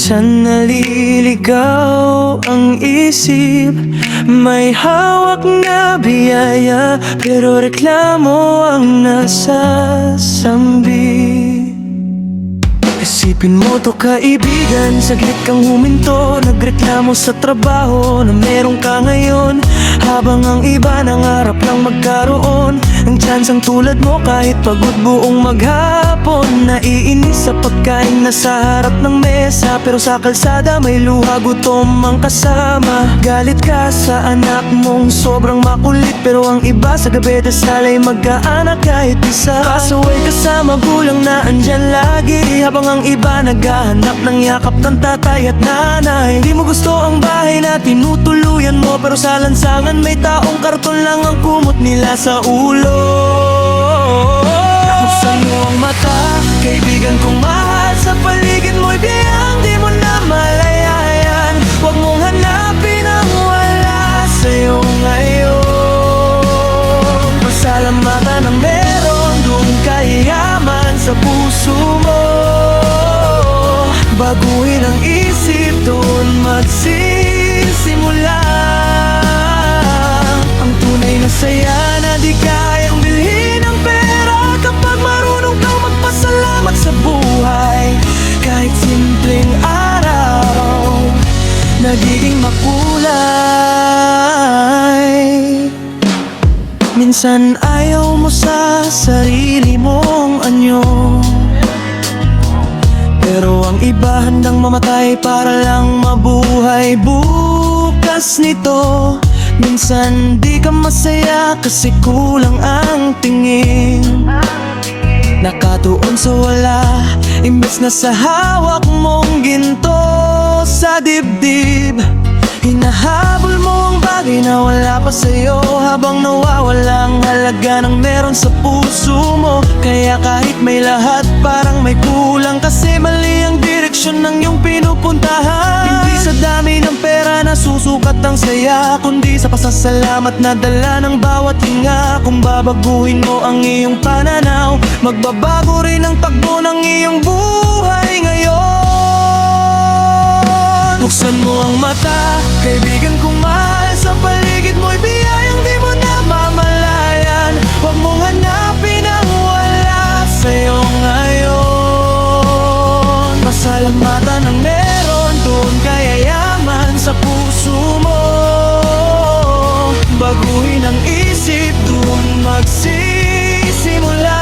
Minsan naliligaw ang isip, may hawak na biyaya, pero reklamo ang nasasambi. Isipin mo to kaibigan, saglit kang huminto, nagreklamo sa trabaho na meron ka ngayon, habang ang iba nangarap lang magkaroon ng tsansang tulad mo. Kahit pagod buong maghapon, naiinis sa pagkain na sa harap ng mesa, pero sa kalsada may luha, gutom ang kasama. Galit ka sa anak mong sobrang makulit, pero ang iba sa gabi dasal ay mag-aanak kahit isa. Pasaway ka sa magulang na andyan lagi, habang ang iba naghahanap ng yakap ng tatay at nanay. Di mo gusto ang bahay na tinutuluyan mo, pero sa lansangan may taong karton lang ang kumot nila sa ulo. Buksan mo ang mata, kaibigan kong mahal, sa paligid mo'y biyayang di mo na malayayan. Huwag mong hanapin ang wala sa'yo ngayon. Pasalamatan ang meron, doon kayaman sa puso mo. Baguhin ang isip, doon magsisimula ang tunay na saya na di kayang bilhin ng pera. Kapag marunong kang magpasalamat sa buhay, kahit simpleng araw nagiging makulay. Minsan ayaw mo sa sarili mong anyo, pero ang iba handang mamatay para lang mabuhay bukas nito. Minsan di ka masaya kasi kulang ang tingin, nakatuon sa wala imbes na sa hawak mong ginto sa dibdib. Hinahabol mo ang bagay na wala pa sa'yo, habang nawawala ang halaga ng meron sa puso mo. Kaya kahit may lahat, parang may kulang, kasi mali ang direksyon ng iyong pinupuntahan. Hindi sa dami ng pera na susukat ang saya, kundi sa pasasalamat na dala ng bawat hinga. Kung babaguhin mo ang iyong pananaw, magbabago rin ang takbo ng iyong buhay ngayon. Buksan mo ang mata, kaibigan kong mahal, sa paligid mo'y biyayang di mo na mamalayan. Huwag mong hanapin ang wala sa'yo ngayon. Pasalamatan ang meron, doon kayayaman sa puso mo. Baguhin ang isip, doon magsisimula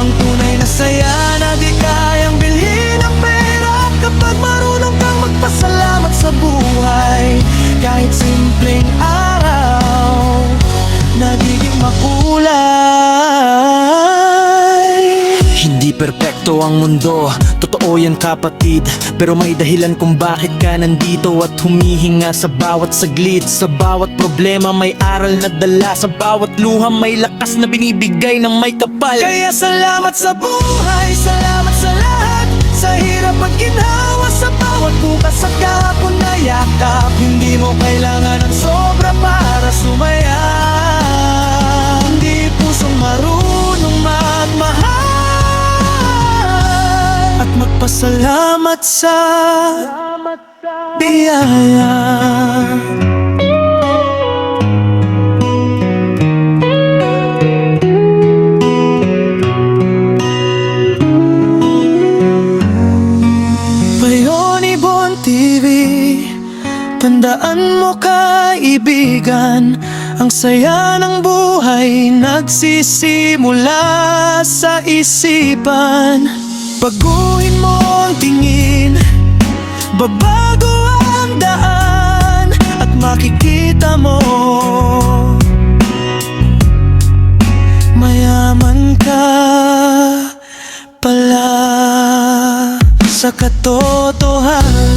ang tunay na saya na di kayang bilhin ng pera. Kapag marunong kang magpasalamat sa buhay, kahit simpleng araw nagiging makulay. Hindi perpekto ang mundo, totoo yan kapatid, pero may dahilan kung bakit ka nandito at humihinga sa bawat saglit. Sa bawat problema may aral na dala, sa bawat luha may lakas na binibigay ng may kapal. Kaya salamat sa buhay, salamat sa lahat, sa hirap at ginawa, sa bawat bukas at kahapon na yakap. Hindi mo kailangan ng sobra para sumaya, hindi pusong marunong magmahal at magpasalamat sa biyaya. TV, tandaan mo kaibigan, ang saya ng buhay nagsisimula sa isipan. Baguhin mo ang tingin, babago ang daan, at makikita mo mayaman ka pala sa katotohanan.